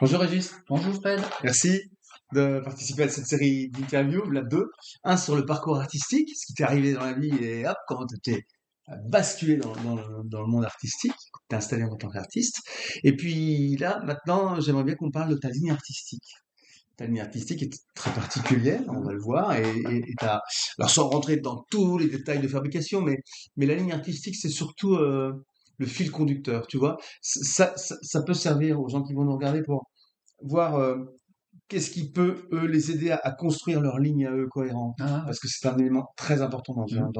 Bonjour Régis, Bonjour Fred. merci de participer à cette série d'interviews, là deux. Un sur le parcours artistique, ce qui t'est arrivé dans la vie et hop, comment tu t'es basculé dans le monde artistique, t'es installé en tant qu'artiste. Et puis là, maintenant, j'aimerais bien qu'on parle de ta ligne artistique. Ta ligne artistique est très particulière, on va le voir, alors sans rentrer dans tous les détails de fabrication, mais la ligne artistique, c'est surtout le fil conducteur, tu vois. Ça peut servir aux gens qui vont nous regarder pour voir qu'est-ce qui peut, eux, les aider à construire leur ligne à eux cohérente. Ah, Parce que c'est un élément très important mhm.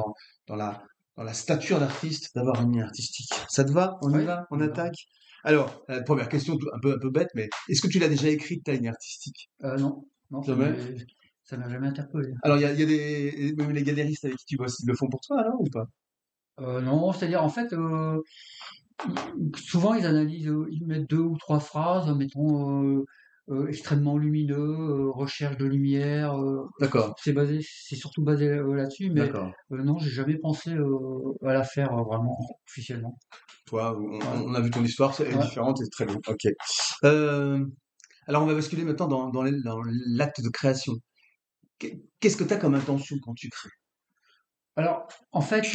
dans la, dans la stature d'artiste d'avoir une ligne artistique. Ça te va? On y Ouais, va? On on y va. attaque? Alors, première question un peu bête, mais est-ce que tu l'as déjà écrite ta ligne artistique? Non, non, Jamais? ça m'a jamais interpellé. Alors, il y a même les galéristes avec qui tu bosses, ils le font pour toi alors ou pas? Non, c'est-à-dire en fait, souvent ils analysent, ils mettent deux ou trois phrases, mettons extrêmement lumineux, recherche de lumière. D'accord, C'est surtout basé là-dessus, mais d'accord. non, j'ai jamais pensé à la faire vraiment officiellement. Toi, Ouais, on a vu ton histoire, elle est ouais. différente, c'est très bien. Ok. Euh, alors, on va basculer maintenant dans l'acte de création. Qu'est-ce que tu as comme intention quand tu crées? Alors, en fait,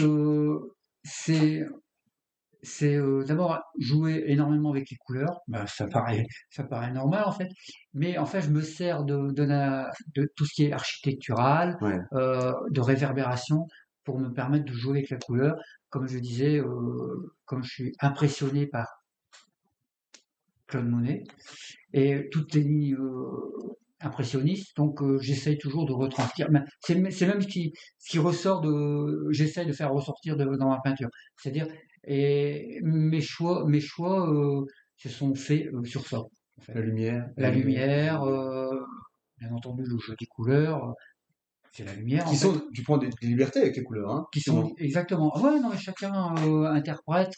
c'est d'abord jouer énormément avec les couleurs. Bah, ça paraît normal en fait, mais en fait je me sers de tout ce qui est architectural, Ouais. de réverbération pour me permettre de jouer avec la couleur. Comme je disais, comme je suis impressionné par Claude Monet et toutes les lignes impressionnistes, donc j'essaye toujours de retranscrire. C'est même ce qui ressort j'essaye de faire ressortir dans ma peinture. C'est-à-dire, et mes choix se sont faits sur ça, en fait. La La lumière. lumière, bien entendu le jeu des couleurs, c'est la lumière en fait, Tu prends des libertés avec les couleurs, hein, qui sont souvent. exactement. Ouais, non, mais chacun interprète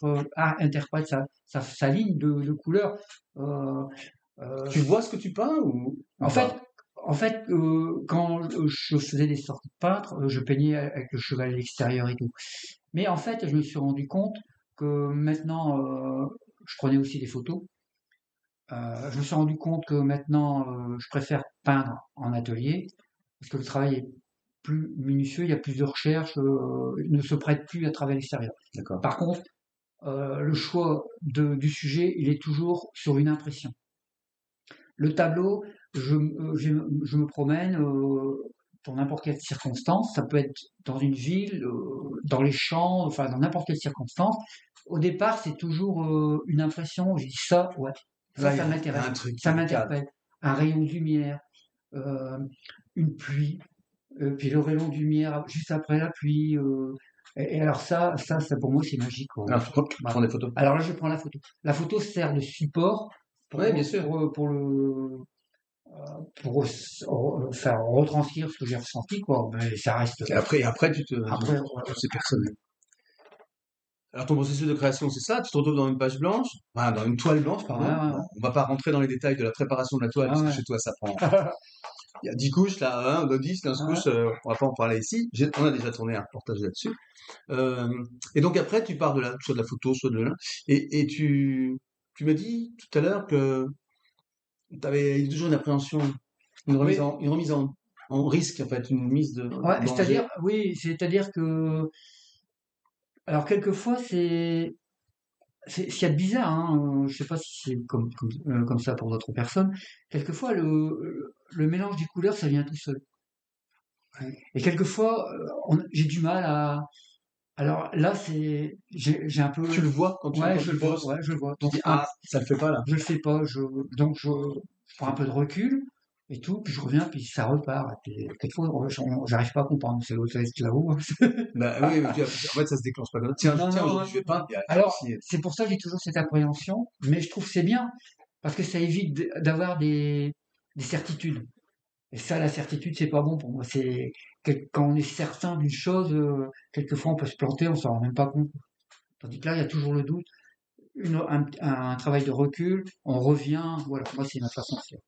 sa ligne de couleurs. Euh, Tu euh, vois ce que tu peins ou En fait, pas? quand je faisais des sorties de peintre, je peignais avec le cheval à l'extérieur et tout. Mais en fait, je me suis rendu compte que maintenant, je prenais aussi des photos. Je me suis rendu compte que maintenant, je préfère peindre en atelier parce que le travail est plus minutieux, il y a plus de recherche, il ne se prête plus à travailler à l'extérieur. D'accord. Par contre, le choix du sujet, il est toujours sur une impression. Le tableau, je me promène dans n'importe quelle circonstance. Ça peut être dans une ville, dans les champs, enfin dans n'importe quelle circonstance. Au départ, c'est toujours une impression. Je dis ça, ouais, Là, ça il y a m'intéresse, un truc, il y ça a un cadre. m'interpelle. Un rayon de lumière, euh, une pluie, puis le rayon de lumière juste après la pluie. Et alors ça pour moi c'est magique, quoi. Alors, tu Voilà. prends des photos. Alors là, je prends la photo. La photo sert de support Oui, bien sûr. pour faire retranscrire ce que j'ai ressenti, quoi. Mais ça reste. Et après, Après, ouais, c'est personnel. Alors, ton processus de création, c'est ça? Tu te retrouves dans une page blanche, enfin, dans une toile blanche, ouais, pardon. ouais, Bon, on va pas rentrer dans les détails de la préparation de la toile, ouais, parce que ouais, chez toi, ça prend. ouais. Il y a 10 couches, là, hein, 10, 15 Ouais. couches, on va pas en parler ici. On a déjà tourné un reportage là-dessus. Euh, et donc après, tu pars soit de la photo, soit de là. Et tu m'as dit tout à l'heure que tu avais toujours une appréhension, Oui, une remise en risque, en fait, une mise ouais, en danger. c'est-à-dire que, alors quelquefois c'est ce qu'il y a de bizarre, hein, je sais pas si c'est comme ça pour d'autres personnes. Quelquefois le mélange des couleurs ça vient tout seul. Et quelquefois j'ai du mal à. Alors là j'ai un peu. Tu le vois Ouais, quand je tu le vois, poses. ouais, je le vois. Tu Donc dis, ah, ça le fait pas là. je le fais pas, donc je prends un peu de recul et tout, puis je reviens, puis ça repart. Et puis, quelquefois, j'arrive pas à comprendre. C'est l'autre là-haut. Bah oui, mais en fait, ça se déclenche pas comme ça. Non, Tiens, non, aujourd'hui, ouais. je vais peindre, il y a Alors, aussi. c'est pour ça que j'ai toujours cette appréhension, mais je trouve que c'est bien, parce que ça évite d'avoir des certitudes. Et ça, la certitude, c'est pas bon pour moi. Quand on est certain d'une chose, quelquefois on peut se planter, on s'en rend même pas compte. Tandis que là, il y a toujours le doute. Un travail de recul, on revient, voilà, moi c'est ma façon de faire.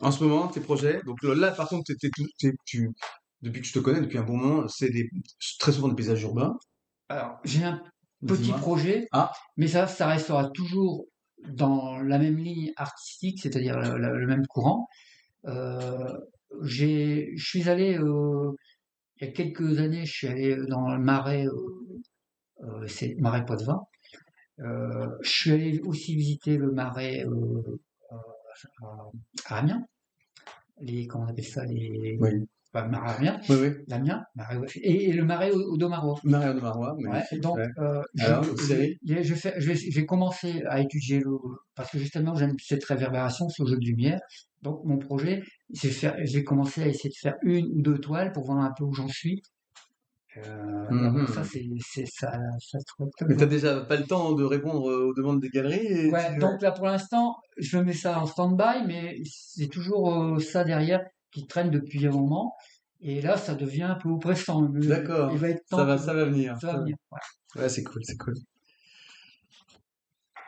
En ce moment, tes projets. Donc là, par contre, depuis que je te connais, depuis un bon moment, très souvent des paysages urbains. Alors, j'ai un petit Dis-moi. projet, Ah, mais ça restera toujours dans la même ligne artistique, c'est-à-dire le même courant. Euh, je suis allé il y a quelques années, je suis allé dans le Marais, c'est Marais Poitevin. Je suis allé aussi visiter le Marais à Amiens, comment on appelle ça, Oui, enfin, Marais à Amiens, oui, oui. l'Amiens, et le Marais au Domarois. Maria de Marois, Ouais, magnifique. donc Ouais. Alors, une série? je vais commencer à étudier parce que justement j'aime cette réverbération, ce jeu de lumière. Donc mon projet, je vais commencer à essayer de faire une ou deux toiles pour voir un peu où j'en suis. Donc ça Mhm. ça se trouve Mais t'as comme- déjà pas le temps de répondre aux demandes des galeries et Ouais, ouais. donc là pour l'instant, je mets ça en stand-by, mais c'est toujours ça derrière qui traîne depuis un moment. Et là, ça devient un peu oppressant. Il D'accord, va être temps que ça va venir. ça va venir. Ouais. Ouais, c'est cool, c'est cool.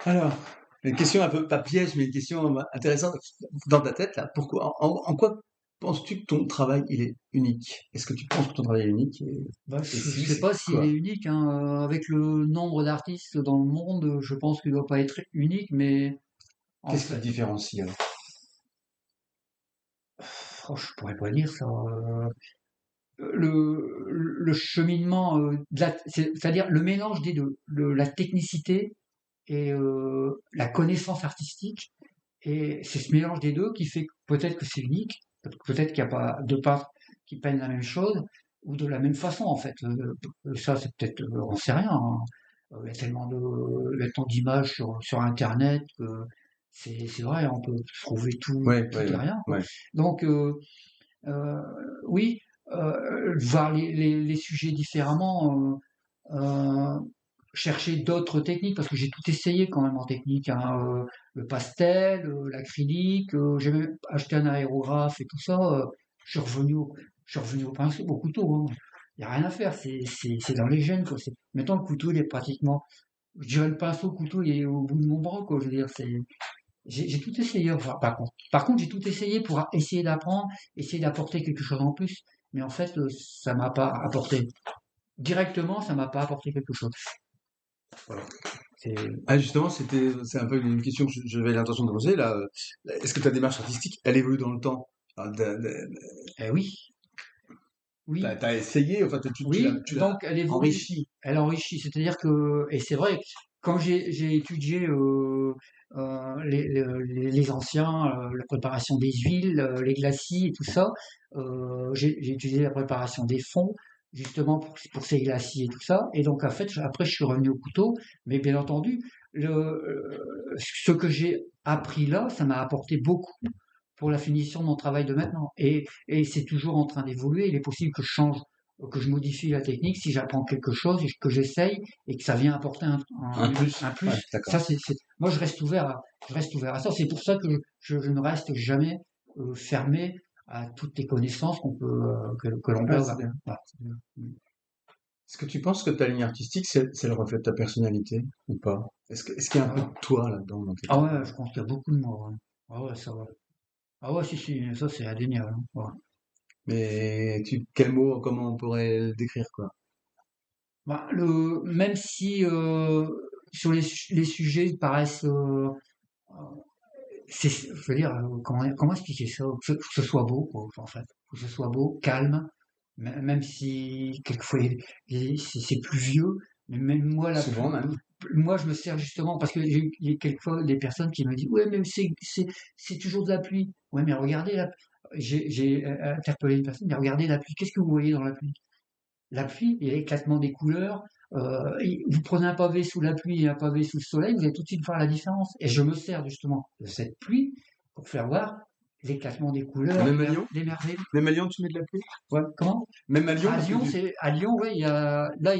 Alors, une question un peu, pas piège, mais une question intéressante dans ta tête, là. Pourquoi, en quoi penses-tu que ton travail, il est unique? Est-ce que tu penses que ton travail est unique? Bah, Et je si oui, sais c'est pas s'il est quoi? unique, hein. Avec le nombre d'artistes dans le monde, je pense qu'il doit pas être unique, mais en Qu'est-ce qui te fait, différencie, alors? oh, je pourrais pas dire ça. Le cheminement, c'est-à-dire le mélange des deux, la technicité et la connaissance artistique. Et c'est ce mélange des deux qui fait que peut-être que c'est unique, peut-être qu'il n'y a pas deux peintres qui peignent la même chose ou de la même façon en fait. Ça, c'est peut-être, on sait rien, hein. Il y a tellement d'images sur Internet que c'est vrai, on peut trouver Ouais, tout ouais, et ouais, rien, quoi. ouais. Donc, euh, oui, voir les sujets différemment, chercher d'autres techniques parce que j'ai tout essayé quand même en technique, hein, le pastel, l'acrylique, j'ai même acheté un aérographe et tout ça. Je suis revenu au pinceau, au couteau, hein. Il n'y a rien à faire, c'est dans les gènes, quoi. Maintenant, le couteau, il est pratiquement, je dirais le pinceau, le couteau, il est au bout de mon bras, quoi. Je veux dire, j'ai tout essayé, enfin, par contre, j'ai tout essayé pour essayer d'apprendre, essayer d'apporter quelque chose en plus. Mais en fait, ça m'a pas apporté. Directement, ça m'a pas apporté quelque chose. Voilà. C'est, Ah, justement, c'est un peu une question que j'avais l'intention de poser, là. Est-ce que ta démarche artistique, elle évolue dans le temps? Ah, oui, t'as, oui, t'as essayé, enfin, oui. tu l'as Donc, elle évolue, enrichi. elle enrichit. C'est-à-dire que, et c'est vrai, quand j'ai étudié les anciens, la préparation des huiles, les glacis et tout ça, j'ai étudié la préparation des fonds, justement pour ces glacis et tout ça. Et donc, en fait, après, je suis revenu au couteau. Mais bien entendu, ce que j'ai appris là, ça m'a apporté beaucoup pour la finition de mon travail de maintenant. Et c'est toujours en train d'évoluer. Il est possible que je change, que je modifie la technique si j'apprends quelque chose et que j'essaye et que ça vient apporter Un plus? un Ouais, plus. d'accord. Ça, moi, je reste ouvert à ça. C'est pour ça que je ne reste jamais fermé à toutes les connaissances que l'on peut Ouais, c'est avoir. bien. Voilà. Est-ce que tu penses que ta ligne artistique, c'est le reflet de ta personnalité ou pas? Est-ce qu'il y a un peu de Ah, toi là-dedans dans tes ah travaux? ouais, je pense qu'il y a beaucoup de moi. Ouais. Ah ouais, ça va. Ah ouais, si, si, ça c'est indéniable, hein. Ouais. Mais quel mot, comment on pourrait le décrire, quoi? Bah, même si sur les sujets ils paraissent, je veux dire, comment expliquer ça? Que ce soit beau, quoi, en fait, que ce soit beau, calme, même si quelquefois c'est plus vieux, mais même moi Souvent même. moi je me sers justement parce que il y a quelquefois des personnes qui me disent ouais mais c'est toujours de la pluie. Ouais mais regardez j'ai interpellé une personne, mais regardez la pluie, qu'est-ce que vous voyez dans la pluie? La pluie et l'éclatement des couleurs. Vous prenez un pavé sous la pluie et un pavé sous le soleil, vous allez tout de suite voir la différence. Et je me sers justement de cette pluie pour faire voir l'éclatement des couleurs, Même à Lyon? les merveilles. Même à Lyon, tu mets de la pluie? Ouais, comment? Même à Lyon, À parce que Lyon, tu... ouais, il y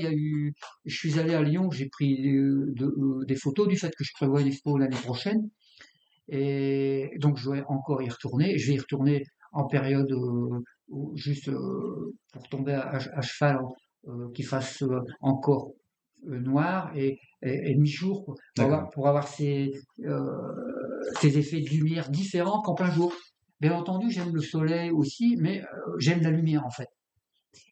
a eu, je suis allé à Lyon, j'ai pris des photos du fait que je prévois une expo l'année prochaine. Et donc, je vais encore y retourner. Je vais y retourner en période juste pour tomber à cheval, qu'il fasse encore noir et mi-jour quoi, D'accord. pour avoir ces effets de lumière différents qu'en plein jour. Bien entendu, j'aime le soleil aussi, mais j'aime la lumière en fait.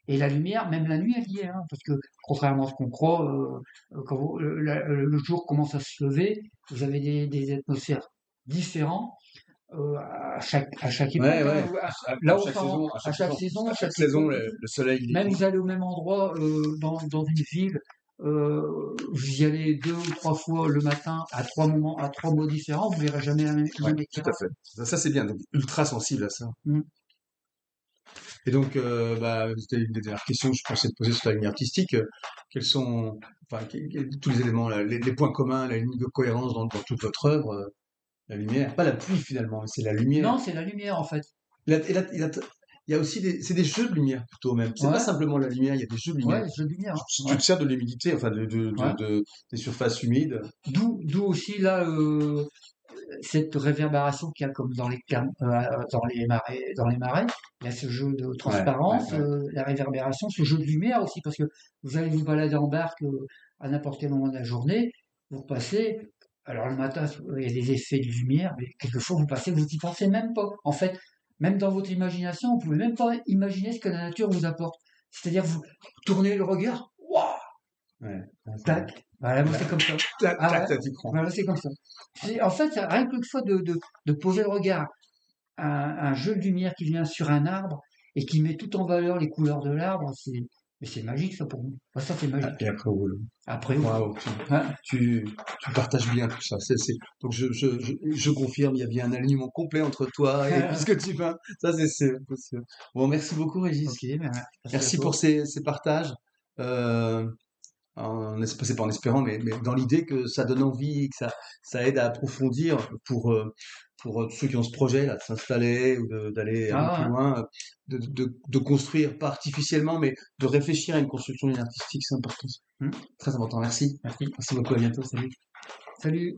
Et la lumière, même la nuit, elle y est, hein, parce que contrairement à ce qu'on croit, quand le jour commence à se lever, vous avez des atmosphères différentes à chaque époque. Ouais, ouais. Là, À chaque saison, à à chaque chaque saison, époque. le soleil, Même vous allez au même endroit dans une ville, vous y allez 2 ou 3 fois le matin à 3 mois différents, vous verrez jamais le ouais, même tout à éclairage. fait. Ça, c'est bien. Donc, ultra sensible à ça. Mm. Et donc, bah, c'était une des dernières questions que je pensais te poser sur la ligne artistique. Quels sont, enfin, tous les éléments, là, les points communs, la ligne de cohérence dans toute votre œuvre, la lumière, pas la pluie finalement, mais c'est la lumière. Non, c'est la lumière en fait. Il y a aussi c'est des jeux de lumière plutôt même. C'est pas Ouais, simplement la lumière, il y a des jeux de lumière. ouais, jeu de lumière. Tu Ouais, te sers de l'humidité, enfin ouais. des surfaces humides. D'où aussi là cette réverbération qu'il y a comme dans les marais. Il y a ce jeu de Ouais, ouais, transparence, ouais. la réverbération, ce jeu de lumière aussi, parce que vous allez vous balader en barque à n'importe quel moment de la journée, vous passez. Alors le matin, il y a des effets de lumière, mais quelquefois vous passez, vous n'y pensez même pas. En fait, même dans votre imagination, vous pouvez même pas imaginer ce que la nature vous apporte. C'est-à-dire vous tournez le regard, waouh, Ouais, tac, voilà, moi là, c'est comme ça. tac, Ah tac, ouais, là, tu prends. voilà, c'est comme ça. En fait, rien que le fois de poser le regard, un jeu de lumière qui vient sur un arbre et qui met tout en valeur les couleurs de l'arbre, mais c'est magique ça pour nous. Enfin, ça c'est Ah, magique. et après au boulot. Après, oui. Waouh, Hein, tu partages bien tout ça. Donc je confirme, il y a bien un alignement complet entre toi et ce que tu fais. Ça c'est sûr. Bon, merci beaucoup, Régis. ok, ben, merci à Merci pour toi. ces partages. Euh, c'est pas en espérant, mais dans l'idée que ça donne envie, que ça aide à approfondir pour ceux qui ont ce projet là, de s'installer ou d'aller un peu plus Ah, loin, de construire, pas artificiellement, mais de réfléchir à une construction d'une artistique, c'est important. hein, Très important. Merci. merci. Merci beaucoup. À bientôt. Salut. Salut.